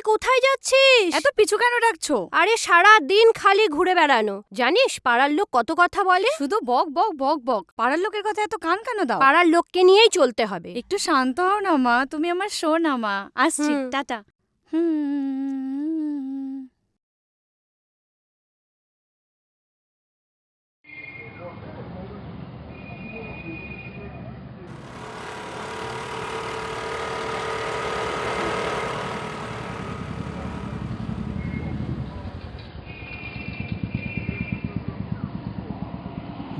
কোথায় যাচ্ছিস? এত পিছু কেন ডাকছো? আরে সারা দিন খালি ঘুরে বেড়ানো। জানিস পাড়ার লোক কত কথা বলে? শুধু বক বক বক বক। পাড়ার লোকের কথা এত কান কেন দাও? পাড়ার লোককে নিয়েই চলতে হবে। একটু শান্ত হও না মা, তুমি আমার শো না মা। আসছি, হুম। টাটা।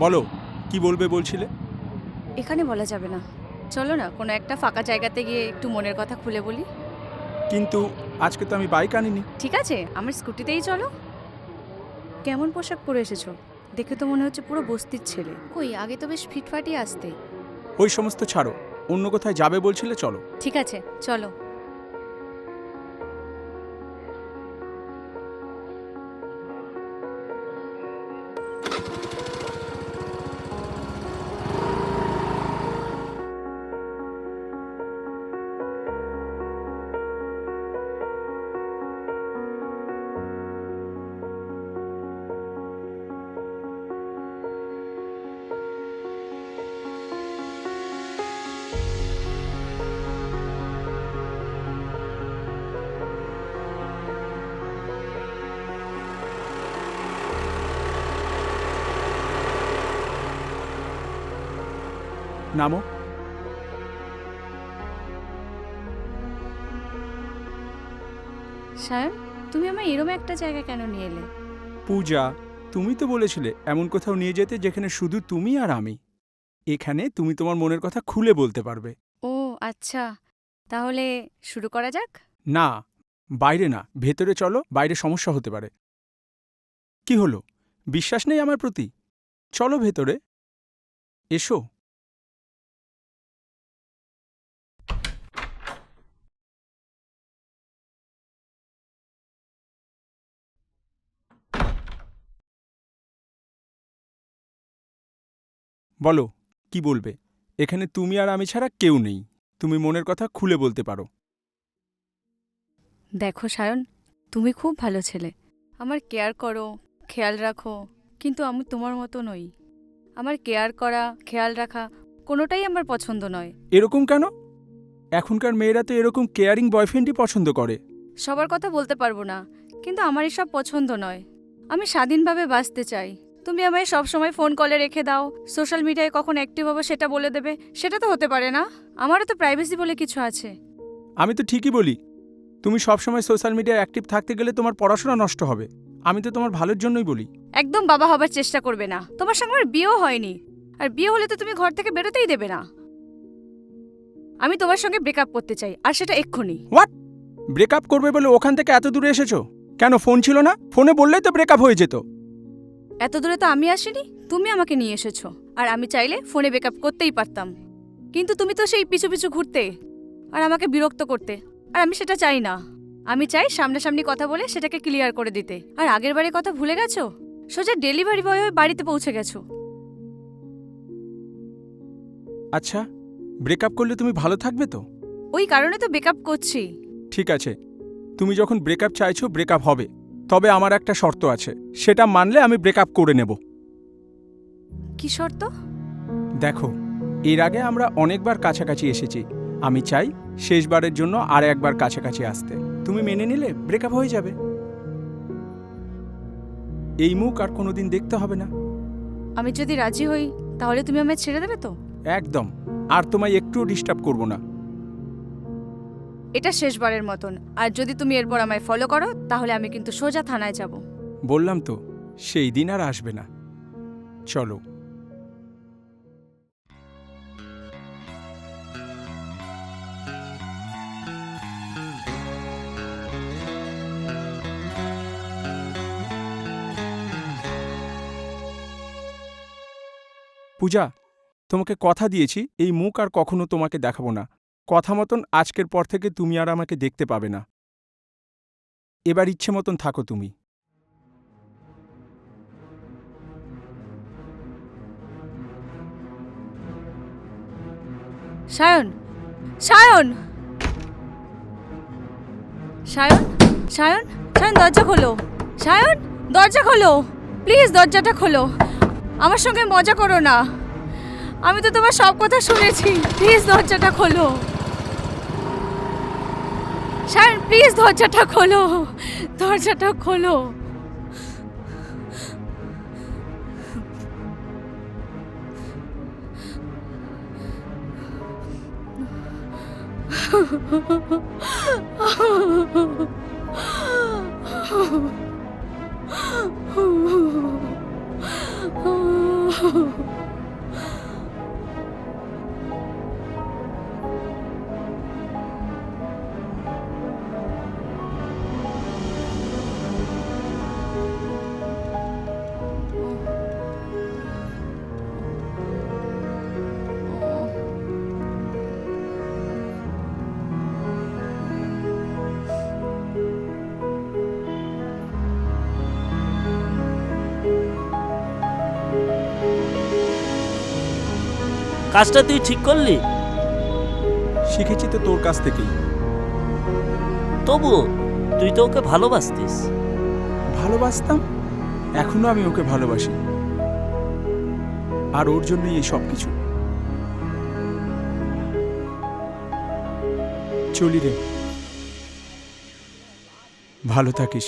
বলো, কি বলবে বলছিলে? এখানে বলা যাবে না, চলো না কোনো একটা ফাঁকা জায়গাতে গিয়ে একটু মনের কথা খুলে বলি। কিন্তু আজকে তো আমি বাইক আনিনি। ঠিক আছে, আমার স্কুটিতেই চলো। কেমন পোশাক পরে এসেছো? দেখে তো মনে হচ্ছে পুরো বস্তির ছেলে। কই, আগে তো বেশ ফিটফাটি আসতে। ওই সমস্ত ছাড়ো, অন্য কোথায় যাবে বলছিলে, চলো। ঠিক আছে, চলো। নামো। সায়ন, তুমি আমার এরম একটা জায়গা কেন নিয়ে এলে? পূজা, তুমি তো বলেছিলে এমন কোথাও নিয়ে যেতে যেখানে শুধু তুমি আর আমি। এখানে তুমি তোমার মনের কথা খুলে বলতে পারবে। ও আচ্ছা, তাহলে শুরু করা যাক। না, বাইরে না, ভেতরে চলো, বাইরে সমস্যা হতে পারে। কি হলো, বিশ্বাস নেই আমার প্রতি? চলো ভেতরে, এসো। বলো, কি বলবে? এখানে তুমি আর আমি ছাড়া কেউ নেই। তুমি মনের কথা খুলে বলতে পারো। দেখো সায়ন, তুমি খুব ভালো ছেলে, আমার কেয়ার করো, খেয়াল রাখো, কিন্তু আমি তোমার মতো নই। আমার কেয়ার করা, খেয়াল রাখা কোনোটাই আমার পছন্দ নয়। এরকম কেন? এখনকার মেয়েরা তো এরকম কেয়ারিং বয়ফ্রেন্ডই পছন্দ করে। সবার কথা বলতে পারবো না, কিন্তু আমার এসব পছন্দ নয়। আমি স্বাধীনভাবে বাঁচতে চাই। তুমি আমায় সবসময় ফোন কলে রেখে দাও, সোশ্যাল মিডিয়ায় কখন অ্যাক্টিভ হবো সেটা বলে দেবে, সেটা তো হতে পারে না। আমারও তো প্রাইভেসি বলে কিছু আছে। আমি তো ঠিকই বলি, তুমি সবসময় সোশ্যাল মিডিয়ায় অ্যাক্টিভ থাকতে গেলে তোমার পড়াশোনা নষ্ট হবে। আমি তো তোমার ভালোর জন্যই বলি। একদম বাবা হবার চেষ্টা করবে না, তোমার সঙ্গে আমার বিয়েও হয়নি। আর বিয়ে হলে তো তুমি ঘর থেকে বেরোতেই দেবে না। আমি তোমার সঙ্গে ব্রেকআপ করতে চাই, আর সেটা এক্ষুনি। হোয়াট? ব্রেকআপ করবে বলে ওখান থেকে এত দূরে এসেছো কেন? ফোন ছিল না? ফোনে বললেই তো ব্রেকআপ হয়ে যেত। এত দূরে তো আমি আসিনি, তুমি আমাকে নিয়ে এসেছো। আর আমি চাইলে ফোনে ব্রেকআপ করতেই পারতাম, কিন্তু তুমি তো সেই পিছু পিছু ঘুরতে আর আমাকে বিরক্ত করতে, আর আমি সেটা চাই না। আমি চাই সামনাসামনি কথা বলে সেটাকে ক্লিয়ার করে দিতে। আর আগের বারের কথা ভুলে গেছো? সোজা ডেলিভারি বয় হয়ে বাড়িতে পৌঁছে গেছো। আচ্ছা, ব্রেকআপ করলে তুমি ভালো থাকবে তো? ওই কারণে তো ব্রেকআপ করছি। ঠিক আছে, তুমি যখন ব্রেকআপ চাইছো ব্রেকআপ হবে, তবে আমার একটা শর্ত আছে, সেটা মানলে আমি ব্রেকআপ করে নেব। কি শর্ত? দেখো, এর আগে আমরা অনেকবার কাছাকাছি এসেছি। আমি চাই শেষবারের জন্য আর একবার কাছাকাছি আসতে। তুমি মেনে নিলে ব্রেকআপ হয়ে যাবে। এই মুখ আর কোনোদিন দেখতে হবে না। আমি যদি রাজি হই তাহলে তুমি আমায় ছেড়ে দেবে তো? একদম। আর তোমায় একটুও ডিস্টার্ব করব না। এটা শেষবারের মতন। আর যদি তুমি এরপর আমায় ফলো করো তাহলে আমি কিন্তু সোজা থানায় যাব। বললাম তো, সেই দিন আর আসবে না। চলো। পূজা, তোমাকে কথা দিয়েছি এই মুখ আর কখনো তোমাকে দেখাবো না। কথা মতন আজকের পর থেকে তুমি আর আমাকে দেখতে পাবে না। এবার ইচ্ছে মতন থাকো তুমি। সায়ন, সায়ন, সায়ন। সায়ন, সায়ন দরজা খোলো। সায়ন, দরজা খোলো, প্লিজ দরজাটা খোলো। আমার সঙ্গে মজা করো না, আমি তো তোমার সব কথা শুনেছি। প্লিজ দরজাটা খোলো। সায়ন, প্লিজ দরজাটা খোলো, দরজাটা খোলো। কাজটা তুই ঠিক করলি? শিখেছি তো তোর কাছ থেকেই। তবুও তুই তো ওকে ভালোবাসতিস। ভালোবাসতাম, এখনো আমি ওকে ভালোবাসি, আর ওর জন্যই এই সব কিছু। চলি রে, ভালো থাকিস।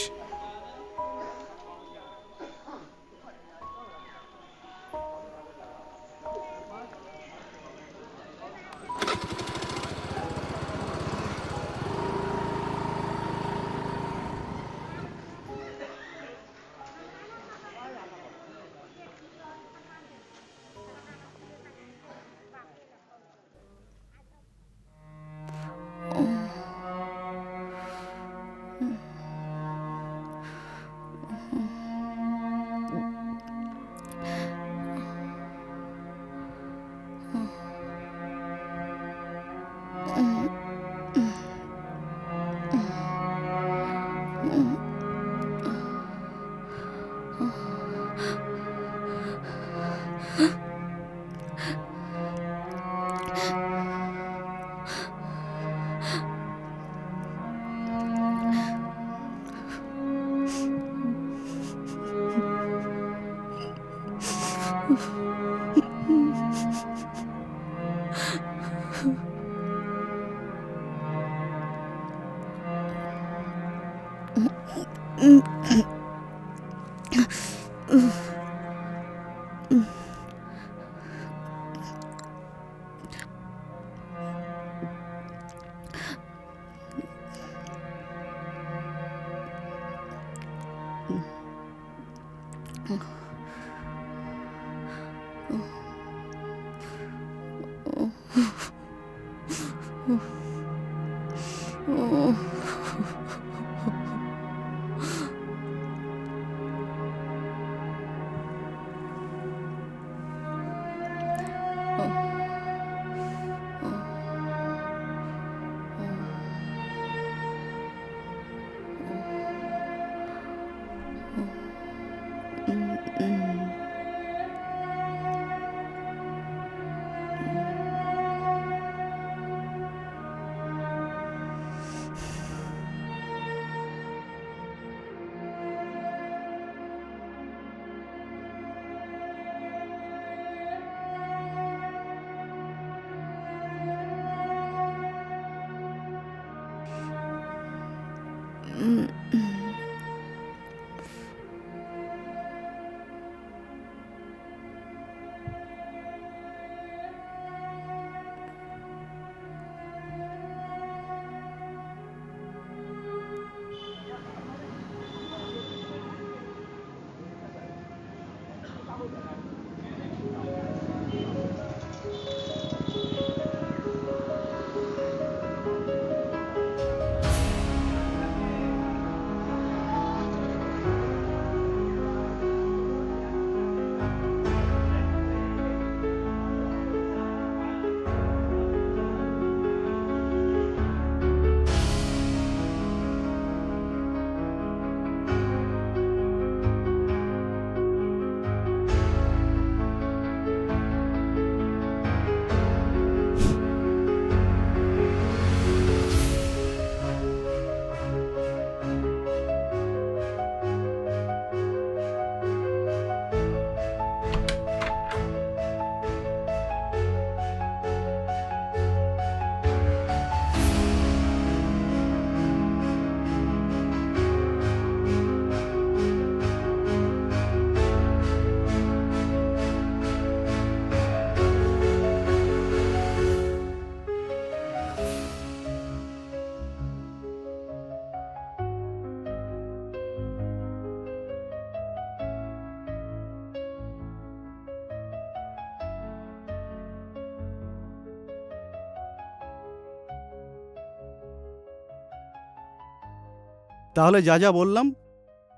তাহলে যা যা বললাম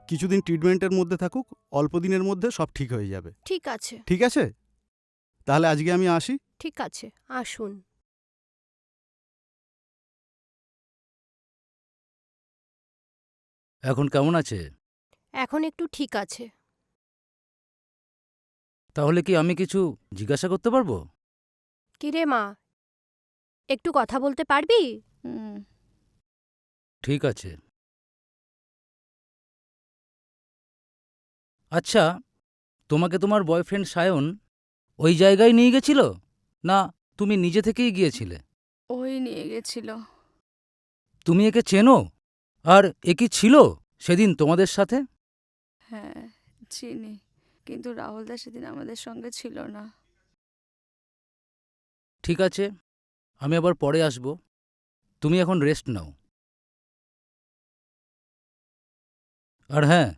কিছুদিন ট্রিটমেন্টের মধ্যে থাকুক, অল্প দিনের মধ্যে সব ঠিক হয়ে যাবে। ঠিক আছে, ঠিক আছে? তাহলে আজকে আমি আসি। ঠিক আছে, আসুন। এখন কেমন আছে? এখন একটু ঠিক আছে। তাহলে কি আমি কিছু জিজ্ঞাসা করতে পারবো? কিরে মা, একটু কথা বলতে পারবি? হুম, ঠিক আছে। আচ্ছা, তোমাকে তোমার বয়ফ্রেন্ড সায়ন ওই জায়গায় নিয়ে গেছিল, না তুমি নিজে থেকেই গিয়েছিলে? ওই নিয়ে গেছিল। তুমি একে চেনো? আর এ কি ছিল সেদিন তোমাদের সাথে? হ্যাঁ, চিনি, কিন্তু রাহুলদা সেদিন আমাদের সঙ্গে ছিল না। ঠিক আছে, আমি আবার পরে আসব। তুমি এখন রেস্ট নাও। আর হ্যাঁ,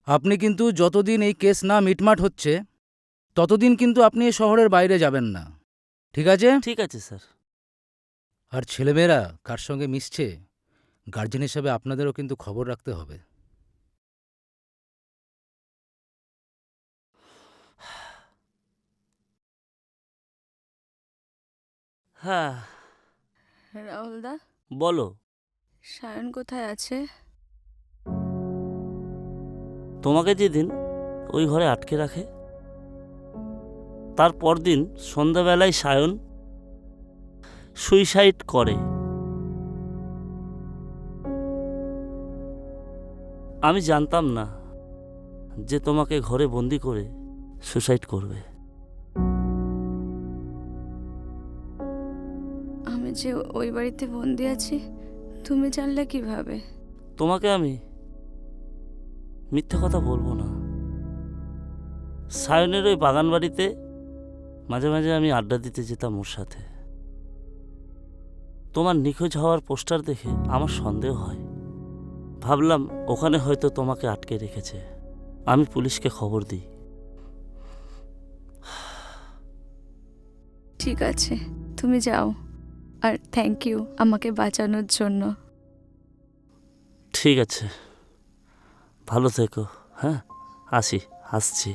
আপনি কিন্তু যতদিন এই কেস না মিটমাট হচ্ছে ততদিন কিন্তু আপনি এই শহরের বাইরে যাবেন না, ঠিক আছে? ঠিক আছে স্যার। আর ছেলেমেয়েরা কার সঙ্গে মিশছে গার্জেন হিসেবে আপনাদেরও কিন্তু খবর রাখতে হবে। হ্যাঁ, রাহুলদা, বলো। সায়ন কোথায় আছে? তোমাকে যেদিন ওই ঘরে আটকে রাখে, তার পরদিন সন্ধ্যাবেলায় সায়ন সুইসাইড করে। আমি জানতাম না যে তোমাকে ঘরে বন্দি করে সুসাইড করবে। আমি যে ওই বাড়িতে বন্দি আছি তুমি জানলে কিভাবে? তোমাকে আমি মিথ্যে কথা বলবো না। সায়নের ওই বাগান বাড়িতে মাঝে মাঝে আমি আড্ডা দিতে যেতাম ওর সাথে। তোমার নিখোঁজ হওয়ার পোস্টার দেখে আমার সন্দেহ হয়। ভাবলাম ওখানে হয়তো তোমাকে আটকে রেখেছে। আমি পুলিশকে খবর দিই। ঠিক আছে, তুমি যাও। আর থ্যাংক ইউ আমাকে বাঁচানোর জন্য। ঠিক আছে, ভালো থেকো। হ্যাঁ, আসছি।